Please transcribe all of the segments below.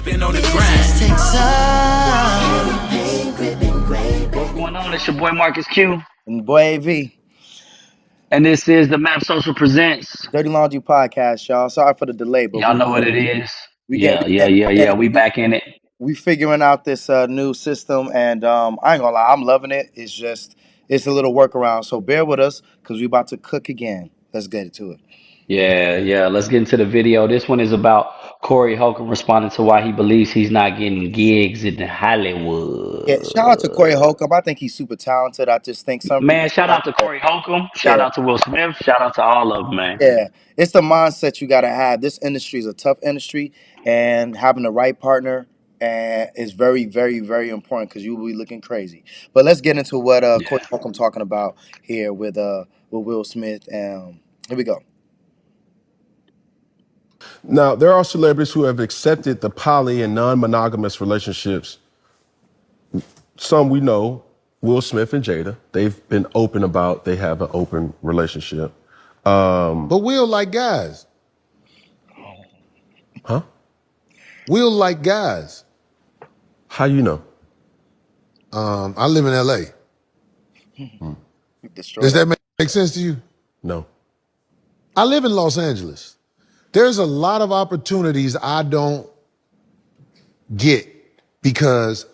Been on the grind. What's going on? It's your boy Marcus Q, And boy, AV, and this is the Map Social Presents. Dirty Laundry Podcast, y'all. Sorry for the delay, but Y'all know what it is. we get Yeah, yeah, yeah, yeah. We back in it. we figuring out this new system, and I ain't gonna lie, I'm loving it. It's a little workaround, so bear with us because we about to cook again. Let's get to it. Yeah, yeah. Let's get into the video. This one is about Corey Holcomb responding to why he believes he's not getting gigs in Yeah, shout out to Corey Hollywood. Holcomb. I think he's super talented. I just think some people Man, shout have out to to, Corey Holcomb. Shout yeah, out to Will Smith. Shout out to all of them, man. yeah. It's the mindset you gotta have. This industry is a tough industry, and having the right partner is very, very, very important because you will be looking crazy. But let's get into what Corey Yeah. Holcomb talking about here with Will Smith. Here we go. Now, there are celebrities who have accepted the poly and non-monogamous relationships. Some we know, Will Smith and Jada, they've been open about they have an open relationship. But Will like guys. Huh? Will like guys. How you know? I live in LA. Destroy Does that. that make sense to you? No. I live in Los Angeles. There's a lot of opportunities I don't get because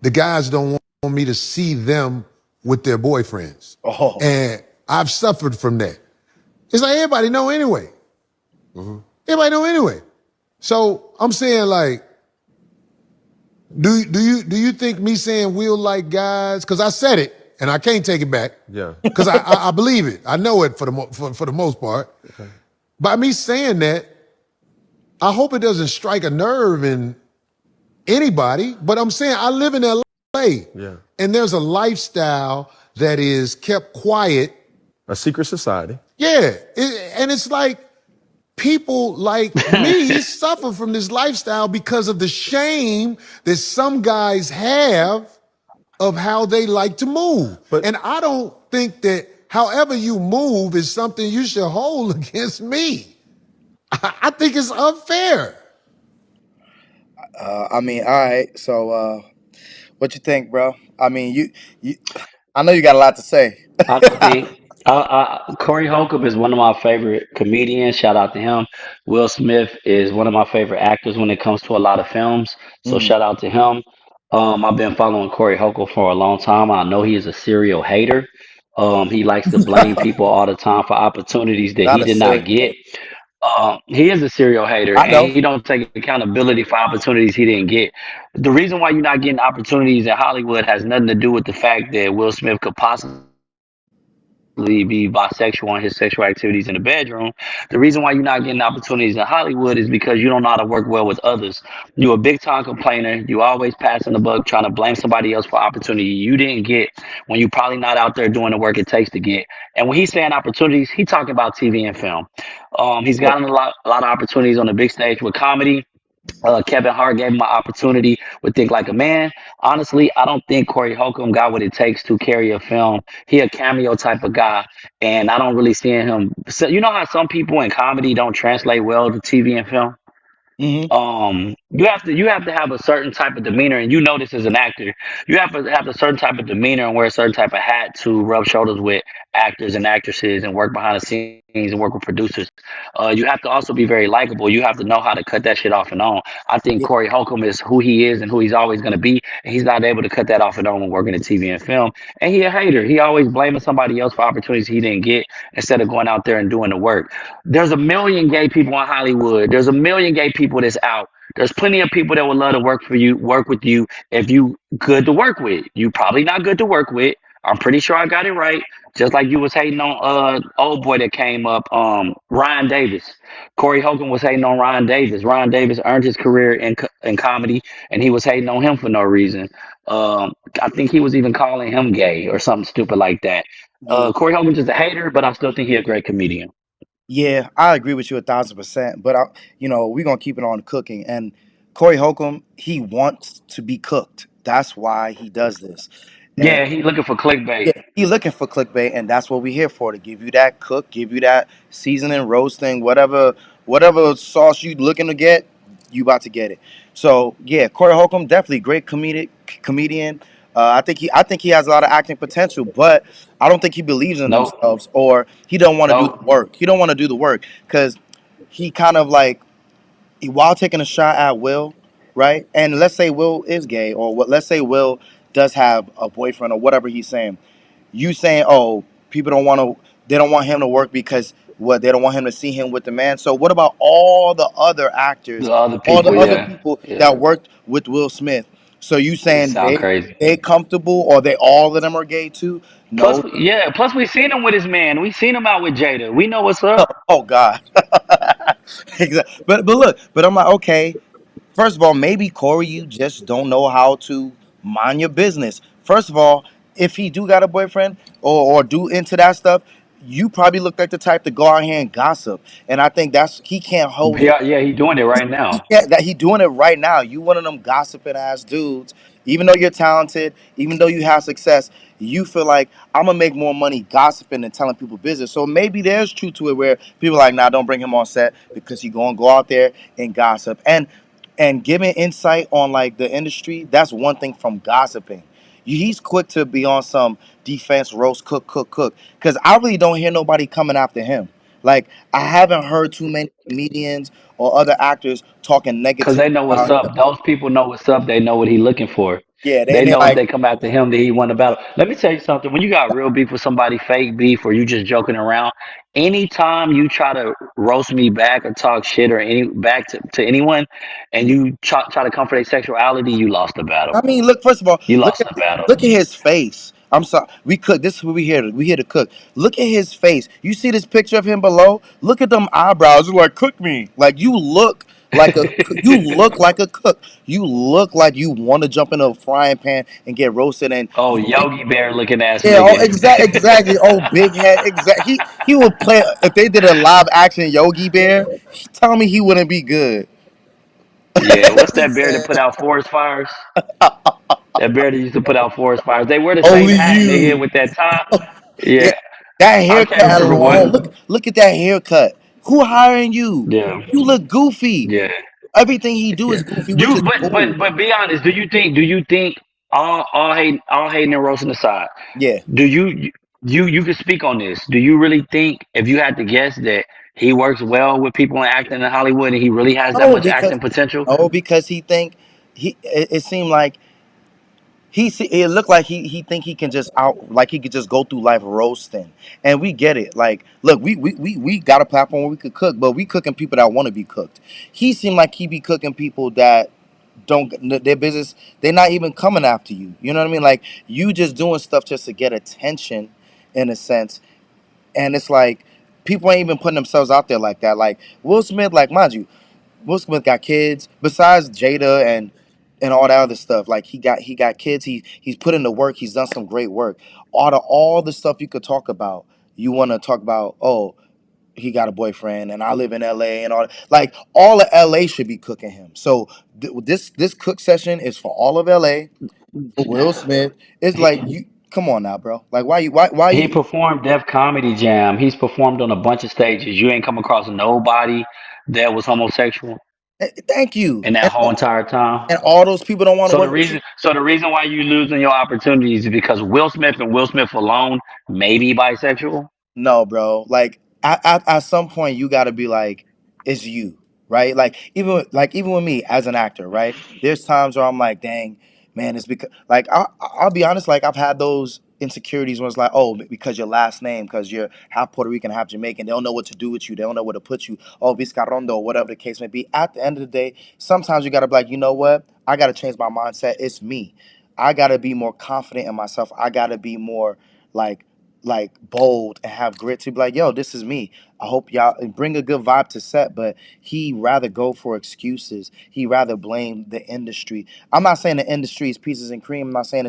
the guys don't want me to see them with their boyfriends. Oh, And I've suffered from that. It's like everybody know anyway. Everybody know anyway. So I'm saying like, do you think me saying Will like guys? Because I said it and I can't take it back. Yeah. Because I believe it. I know it for the most part. Okay. By me saying that, I hope it doesn't strike a nerve in anybody. But I'm saying I live in LA, Yeah. and there's a lifestyle that is kept quiet. A secret society. Yeah, and it's like people like me suffer from this lifestyle because of the shame that some guys have of how they like to move. But- And I don't think that however you move is something you should hold against me. I think it's unfair. I mean, all right. So, what you think, bro? I mean, you. I know you got a lot to say. I think Corey Holcomb is one of my favorite comedians. Shout out to him. Will Smith is one of my favorite actors when it comes to a lot of films. So Mm. shout out to him. I've been following Corey Holcomb for a long time. I know he is a serial hater. He likes to blame people all the time for opportunities that Not he a did not serious get. hate. He is a serial hater, I and know. he don't take accountability for opportunities he didn't get. The reason why you're not getting opportunities in Hollywood has nothing to do with the fact that Will Smith could possibly be bisexual in his sexual activities in the bedroom. The reason why you're not getting opportunities in Hollywood is because you don't know how to work well with others. You're a big time complainer. You always passing the buck, trying to blame somebody else for opportunity you didn't get when you're probably not out there doing the work it takes to get. And when he's saying opportunities, he's talking about TV and film. He's Yeah. gotten a lot of opportunities on the big stage with comedy. Kevin Hart gave him an opportunity with Think Like a Man. Honestly, I don't think Corey Holcomb got what it takes to carry a film. He a cameo type of guy, and I don't really see him. So, you know how some people in comedy don't translate well to TV and film? Hmm. You have to have a certain type of demeanor, and you know this as an actor. You have to have a certain type of demeanor and wear a certain type of hat to rub shoulders with actors and actresses and work behind the scenes and work with producers. You have to also be very likable. You have to know how to cut that shit off and on. I think Yeah. Corey Holcomb is who he is and who he's always going to be, and he's not able to cut that off and on when working in TV and film. And he a hater. He always blaming somebody else for opportunities he didn't get instead of going out there and doing the work. There's a million gay people in Hollywood. There's a million gay people that's out. There's plenty of people that would love to work for you, work with you if you good to work with. You probably not good to work with. I'm pretty sure I got it right. Just like you was hating on old boy that came up, Ryan Davis. Corey Hogan was hating on Ryan Davis. Ryan Davis earned his career in comedy, and he was hating on him for no reason. I think he was even calling him gay or something stupid like that. Yeah. Corey Hogan's just a hater, but I still think he's a great comedian. Yeah, I agree with you 1,000%. But we're gonna keep it on cooking. And Corey Holcomb, he wants to be cooked. That's why he does this. And Yeah, he looking for clickbait. yeah, he looking for clickbait, and that's what we're here for, to give you that cook, give you that seasoning, roasting, whatever sauce you looking to get. you about to get it. So yeah, Corey Holcomb, definitely great comedian. I think he has a lot of acting potential, but I don't think he believes in Nope. themselves, or he don't want to do Nope. the work. He don't want to do the work because he kind of like, while taking a shot at Will, right? And let's say Will is gay, or what? Let's say Will does have a boyfriend, or whatever he's saying. You saying, oh, people don't want to, they don't want him to work because what? They don't want him to see him with the man. So what about all the other actors, The other all the people, other yeah, people yeah. that worked with Will Smith? So you It saying sound crazy. they comfortable, or they all of them are gay too? Plus, No. yeah. Plus, we seen him with his man. We seen him out with Jada. We know what's up. Oh God. Exactly. But look, but I'm like, okay. First of all, maybe Corey, you just don't know how to mind your business. First of all, if he do got a boyfriend, or do into that stuff, you probably look like the type to go out here and gossip. And I think that's, he can't hold it. Yeah, yeah. He doing it right He now. can't, that he doing it right now. You one of them gossiping ass dudes. Even though you're talented, even though you have success, you feel like I'm gonna make more money gossiping than telling people business. So maybe there's truth to it where people are like, nah, don't bring him on set because he gonna go out there and gossip. And giving insight on like the industry, that's one thing from gossiping. He's quick to be on some defense roast, cook. Because I really don't hear nobody coming after him. Like, I haven't heard too many comedians or other actors talking Cause negative they know what's about him. up. Those people know what's up. They know what he looking for. Yeah, They they know if like, they come after him that he won the battle. Let me tell you something. When you got real beef with somebody, fake beef, or you just joking around, anytime you try to roast me back or talk shit or any back to anyone, and yeah. you try to come for their sexuality, you lost the battle. I mean, look. First of all, You lost the battle. look at his face. I'm sorry. We cook. This is what we here. We here to cook. Look at his face. You see this picture of him below? Look at them eyebrows. You're like, cook me. Like, you look like a, you look like a cook. You look like you want to jump in a frying pan and get roasted. And Oh, Yogi Bear looking ass yeah, oh, nigga. exactly. Oh, big head. Exactly. He would play if they did a live action Yogi Bear. Tell me he wouldn't be good. Yeah, what's He that bear that said, put out forest fires? That bear that used to put out forest fires. They wear the same only hat, nigga, you. with that top. Yeah, Yeah, that I haircut can't remember alone. what. Look at that haircut. Who hiring you? Yeah, You look goofy. yeah, Everything he do yeah. is goofy, which You, is cool. but be honest. Do you think all hating and roasting aside? Yeah. Do you can speak on this? Do you really think if you had to guess that he works well with people in acting in Hollywood and he really has that No, much because acting potential? he think it seemed like it looked like he think he can just out, like he could just go through life roasting. And we get it. Like, look, we got a platform where we could cook, but we cooking people that want to be cooked. He seemed like he be cooking people that don't, their business, they're not even coming after you. You know what I mean? Like, you just doing stuff just to get attention, in a sense. And it's like, people ain't even putting themselves out there like that. Like Will Smith, like, mind you, Will Smith got kids besides Jada and all that other stuff. Like, he got kids. He's put in the work. He's done some great work. Out of all the stuff you could talk about, you want to talk about, oh, he got a boyfriend and I live in LA and all that. Like, all of LA should be cooking him. So this cook session is for all of LA, for Will Smith. It's like, you come on now, bro. Like, why He you performed Def Comedy Jam. He's performed on a bunch of stages. You ain't come across nobody that was homosexual thank you. in that whole entire time. And all those people don't want to So the work with you. reason, so the reason why you losing your opportunities is because Will Smith and Will Smith alone may be bisexual. No, bro. Like, at some point you got to be like, it's you, right? Even with me as an actor, right? There's times where I'm like, dang, man, it's because, like, I'll be honest, like, I've had those insecurities where it's like, oh, because your last name, because you're half Puerto Rican, half Jamaican, they don't know what to do with you, they don't know where to put you. Oh, Vizcarrondo, whatever the case may be. At the end of the day, sometimes you got to be like, you know what? I got to change my mindset. It's me. I got to be more confident in myself. I got to be more like bold and have grit to be like, yo, this is me. I hope y'all, and bring a good vibe to set. But he rather go for excuses. He rather blame the industry. I'm not saying the industry is pieces and cream. I'm not saying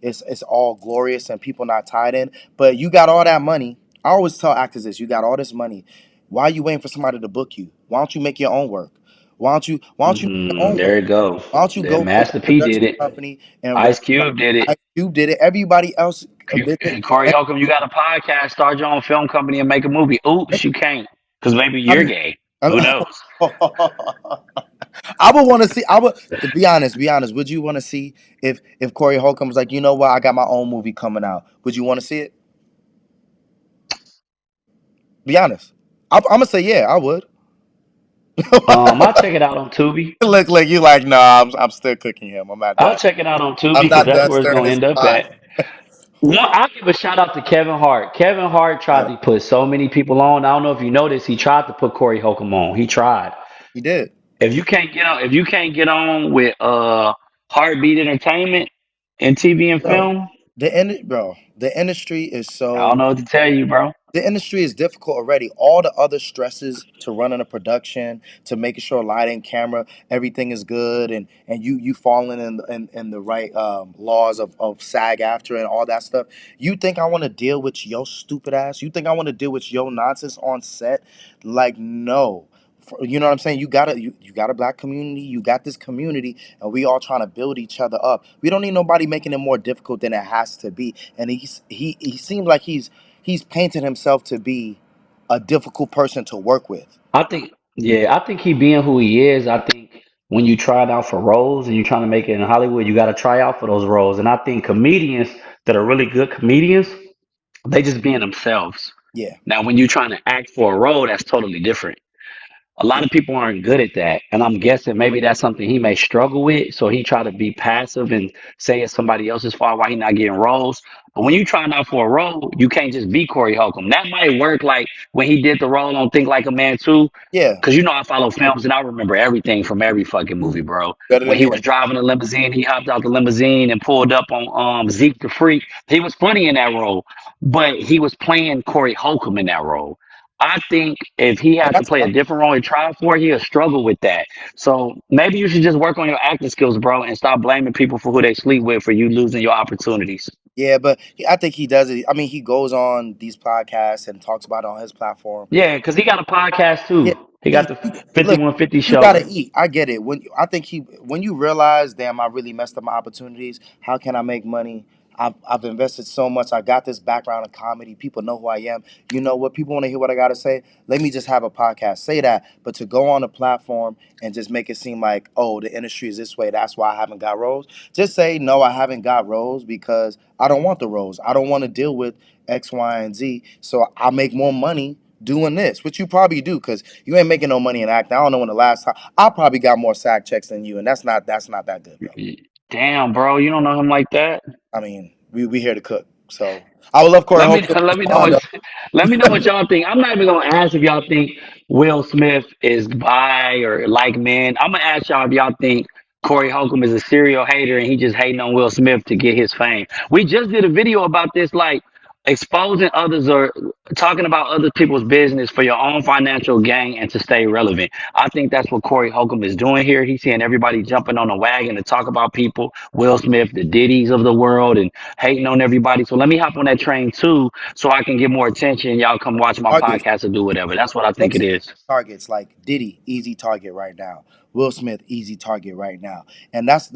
it's all glorious and people not tied in. But you got all that money. I always tell actors this: you got all this money. Why are you waiting for somebody to book you? Why don't you make your own work? Why don't you make your own There work? you go. Why don't you That go to Master a P production did it. company and Ice work? Like Cube did it. Ice Cube did it. Everybody else did it. Corey Holcomb, you got a podcast, start your own film company and make a movie. Oops, you can't. Because maybe I you're mean, gay. I Who mean, knows? I would want to see. I would, to be honest. Be honest. Would you want to see if Corey Holcomb was like, you know what, I got my own movie coming out? Would you want to see it? Be honest. I'm gonna say yeah. I would. I'll check it out on Tubi. Look, like you like, nah. I'm still cooking him. I'm not I'll done. check it out on Tubi I'm because not that's done where it's stirring gonna this end up pot. at. One, I'll give a shout out to Kevin Hart. Kevin Hart tried Yeah, to put so many people on. I don't know if you noticed, he tried to put Corey Holcomb on. He tried. he did. If you can't get on with Heartbeat Entertainment and TV and Bro, film, the industry is I don't so know what to tell you, bro. the industry is difficult already. All the other stresses to running a production, to making sure lighting, camera, everything is good, and you falling in the right laws of SAG after and all that stuff. You think I want to deal with your stupid ass? You think I want to deal with your nonsense on set? Like no. You know what I'm saying? You got a black community, you got this community, and we all trying to build each other up. We don't need nobody making it more difficult than it has to be. And he seems like he's painted himself to be a difficult person to work with. I think he being who he is. I think when you try out for roles and you're trying to make it in Hollywood, you got to try out for those roles. And I think comedians that are really good comedians, they just being themselves. Yeah, Now, when you're trying to act for a role, that's totally different. A lot yeah, of people aren't good at that, and I'm guessing maybe that's something he may struggle with. So he try to be passive and say it's somebody else's fault why he not getting roles. But when yeah, you trying out for a role, you can't just be Corey Holcomb. That might work like when he did the role on Think Like a Man too. yeah. Cause you know I follow films and I remember everything from every fucking movie, bro. Better When than he me. was driving a limousine, he hopped out the limousine and pulled up on Zeke the Freak. He was funny in that role, but he was playing Corey Holcomb in that role. I think if he And has to that's play a fine. different role and try for it, he'll struggle with that. So maybe you should just work on your acting skills, bro, and stop blaming people for who they sleep with for you losing your opportunities. Yeah, but I think he does it. I mean, he goes on these podcasts and talks about it on his platform. Yeah, because he got a podcast Yeah, too. He got the look, 5150 you show. gotta eat. I get it. When you realize, damn, I really messed up my opportunities. How can I make money? I've invested so much. I got this background in comedy. People know who I am. You know what? People want to hear what I gotta say. Let me just have a podcast. Say that. But to go on a platform and just make it seem like, oh, the industry is this way. That's why I haven't got roles. Just say no. I haven't got roles because I don't want the roles. I don't want to deal with X, Y, and Z. So I make more money doing this, which you probably do because you ain't making no money in acting. I don't know when the last time I probably got more SAG checks than you, and that's not that good, bro. Damn, bro, you don't know him like that. I mean, we here to cook, so I would love Corey Let me Holcomb to let me know respond. what let me know what y'all think. I'm not even gonna ask if y'all think Will Smith is bi or like men. I'm gonna ask y'all if y'all think Corey Holcomb is a serial hater and he just hating on Will Smith to get his fame. We just did a video about this, like exposing others or talking about other people's business for your own financial gain and to stay relevant. I think that's what Corey Holcomb is doing here. He's seeing everybody jumping on the wagon to talk about people, Will Smith, the Diddy's of the world, and hating on everybody. So let me hop on that train too, so I can get more attention. Y'all come watch my Targets, podcast or do whatever. That's what I think it focus is. targets like Diddy, easy target right now. Will Smith, easy target right now, and that's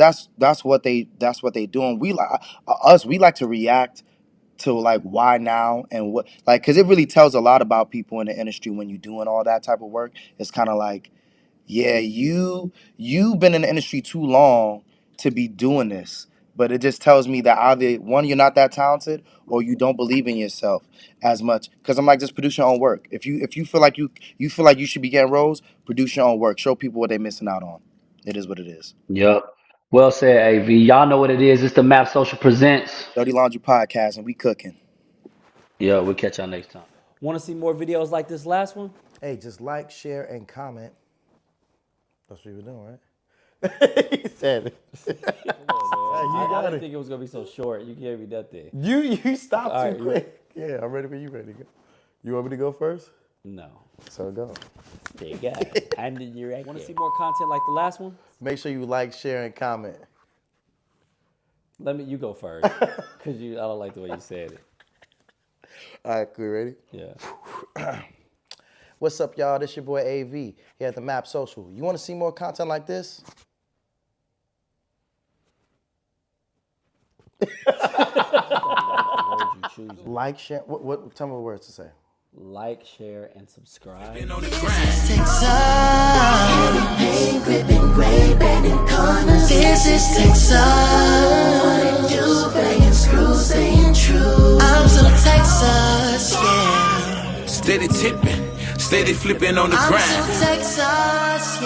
what they doing. We like us. We like to react to like why now and what like because it really tells a lot about people in the industry when you're doing all that type of work. It's kind of like, yeah, you've been in the industry too long to be doing this. But it just tells me that either one, you're not that talented, or you don't believe in yourself as much. Because I'm like, just produce your own work. If you feel like you feel like you should be getting roles, produce your own work. Show people what they're missing out on. It is what it is. Yup. Well said, AV. Y'all know what it is. It's the Map Social Presents. Dirty Laundry Podcast, and we cooking. Yeah, we'll catch y'all next time. Want to see more videos like this last one? Hey, just like, share, and comment. That's what you were doing, right? He said it. I didn't think it was gonna be so short. You gave me that thing. You stopped All too right, quick. Yeah, I'm ready for you. Ready to go? You want me to go first? No. So go. There you go. I'm the director. Want to see more content like the last one? Make sure you like, share, and comment. You go first, cause I don't like the way you said it. All right, we ready? Yeah. What's up, y'all? This your boy AV here at the Map Social. You want to see more content like this? The words you choose. Like, share. What? Tell me what words to say. like, share, and subscribe. This is Texas. You banging screws, staying true. I'm still Texas, yeah. Steady tipping, steady flipping on the I'm grind. still Texas, yeah.